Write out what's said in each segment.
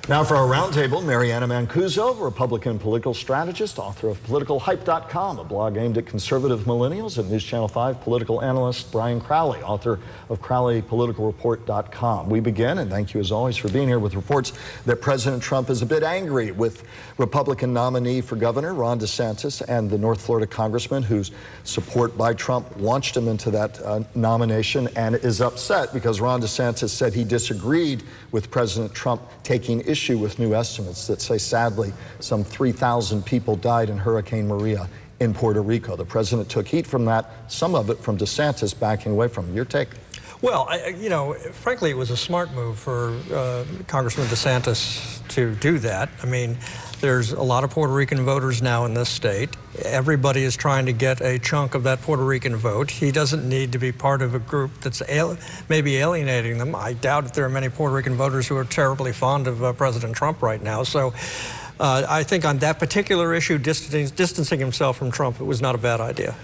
Now for our roundtable, Mary Anna Mancuso, Republican political strategist, author of PoliticalHype.com, a blog aimed at conservative millennials, and News Channel 5 political analyst Brian Crowley, author of CrowleyPoliticalReport.com. We begin, and thank you as always for being here, with reports that President Trump is a bit angry with Republican nominee for governor Ron DeSantis and the North Florida congressman whose support by Trump launched him into that nomination, and is upset because Ron DeSantis said he disagreed with President Trump taking issue with new estimates that say, sadly, some 3,000 people died in Hurricane Maria in Puerto Rico. The president took heat from that, some of it from DeSantis backing away from it. Your take? Well, you know, frankly, it was a smart move for Congressman DeSantis to do that. I mean, there's a lot of Puerto Rican voters now in this state. Everybody is trying to get a chunk of that Puerto Rican vote. He doesn't need to be part of a group that's maybe alienating them. I doubt if there are many Puerto Rican voters who are terribly fond of President Trump right now. So I think on that particular issue, distancing himself from Trump, it was not a bad idea.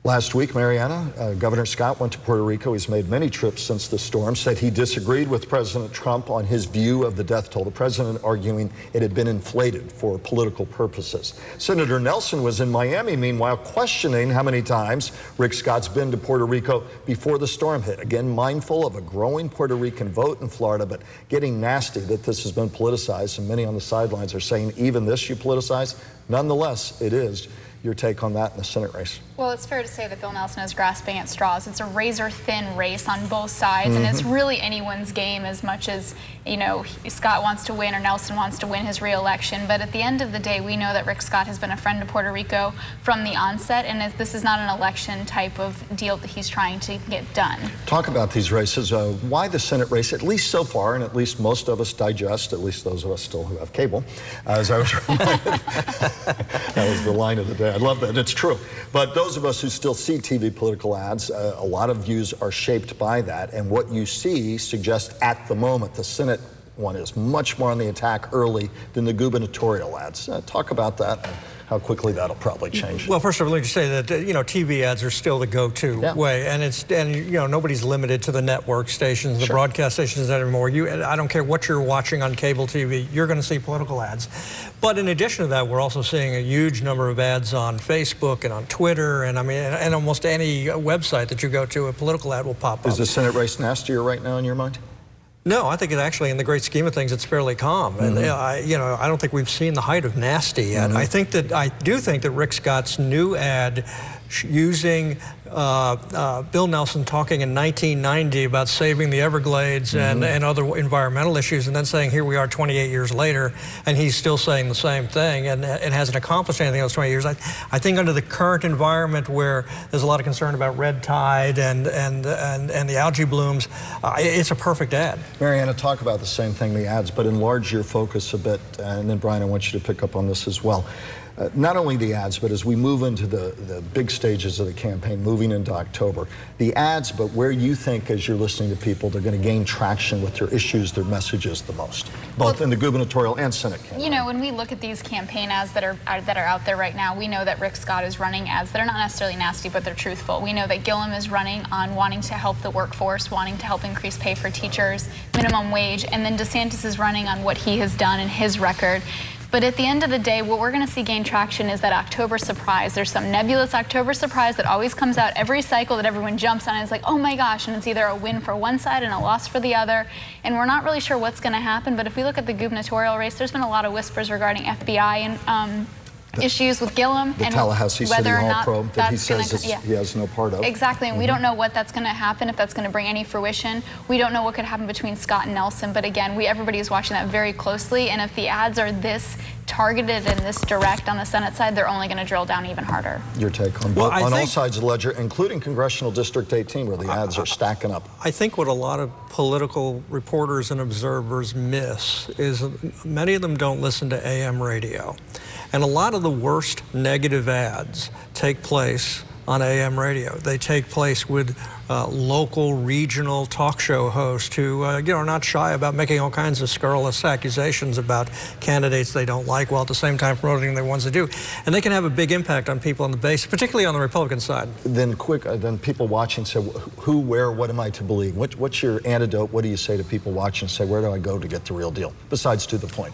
Last week, Mary Anna, Governor Scott went to Puerto Rico. He's made many trips since the storm, said he disagreed with President Trump on his view of the death toll. The president arguing it had been inflated for political purposes. Senator Nelson was in Miami, meanwhile, questioning how many times Rick Scott's been to Puerto Rico before the storm hit. Again, mindful of a growing Puerto Rican vote in Florida, but getting nasty that this has been politicized, and many on the sidelines are saying even this you politicize. Nonetheless, it is. Your take on that in the Senate race? Well, it's fair to say that Bill Nelson is grasping at straws. It's a razor-thin race on both sides, and it's really anyone's game as much as, you know, Scott wants to win or Nelson wants to win his re-election. But at the end of the day, we know that Rick Scott has been a friend of Puerto Rico from the onset, and this is not an election type of deal that he's trying to get done. Talk about these races. Why the Senate race, at least so far, and at least most of us digest, at least those of us still who have cable, as I was reminded. That was the line of the day. I love that. It's true. But those of us who still see TV political ads, a lot of views are shaped by that. And what you see suggests at the moment the Senate one is much more on the attack early than the gubernatorial ads. Talk about that and how quickly that'll probably change. Well, first of all, let me just say that, you know, TV ads are still the go-to way, and you know, nobody's limited to the network stations, the broadcast stations anymore. I don't care what you're watching on cable TV, you're going to see political ads. But in addition to that, we're also seeing a huge number of ads on Facebook and on Twitter, and I mean, and almost any website that you go to, a political ad will pop up. Is the Senate race nastier right now in your mind? No, I think it actually, in the great scheme of things, it's fairly calm. And you know, I don't think we've seen the height of nasty yet. I do think that Rick Scott's new ad using Bill Nelson talking in 1990 about saving the Everglades and other environmental issues, and then saying here we are 28 years later and he's still saying the same thing and hasn't accomplished anything else 20 years. I think under the current environment where there's a lot of concern about red tide and the algae blooms, it's a perfect ad. Mary Anna, talk about the same thing, the ads, but enlarge your focus a bit, and then Brian, I want you to pick up on this as well. Not only the ads, but as we move into the big stages of the campaign, moving into October, the ads, but where you think, as you're listening to people, they're going to gain traction with their issues, their messages the most, both in the gubernatorial and Senate campaign. You know, when we look at these campaign ads that are out there right now, we know that Rick Scott is running ads that are not necessarily nasty, but they're truthful. We know that Gillum is running on wanting to help the workforce, wanting to help increase pay for teachers, minimum wage, and then DeSantis is running on what he has done and his record. But at the end of the day, what we're going to see gain traction is that October surprise. There's some nebulous October surprise that always comes out every cycle that everyone jumps on and is like, oh my gosh, and it's either a win for one side and a loss for the other. And we're not really sure what's going to happen, but if we look at the gubernatorial race, there's been a lot of whispers regarding FBI and issues with Gillum and Tallahassee whether City or Hall not probe that he says he has no part of. Exactly, and we don't know what that's going to happen, if that's going to bring any fruition. We don't know what could happen between Scott and Nelson, but again, everybody is watching that very closely, and if the ads are this targeted and this direct on the Senate side, they're only going to drill down even harder. Your take on, on all sides of the ledger, including Congressional District 18, where the ads are stacking up. I think what a lot of political reporters and observers miss is many of them don't listen to AM radio. And a lot of the worst negative ads take place on AM radio. They take place with local, regional talk show hosts who are not shy about making all kinds of scurrilous accusations about candidates they don't like, while at the same time promoting the ones they do. And they can have a big impact on people on the base, particularly on the Republican side. Then then people watching say, who, where, what am I to believe? What's your antidote? What do you say to people watching? Say, where do I go to get the real deal? Besides to the point.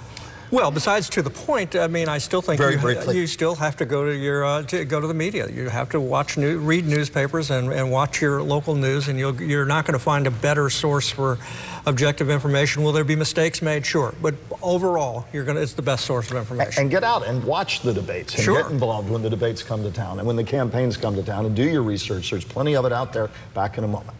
Well, besides to the point, I mean, I still think you still have to go to your go to the media. You have to read newspapers and watch your local news, and you're not going to find a better source for objective information. Will there be mistakes made? Sure, but overall, it's the best source of information. And get out and watch the debates and get involved when the debates come to town and when the campaigns come to town, and do your research. There's plenty of it out there. Back in a moment.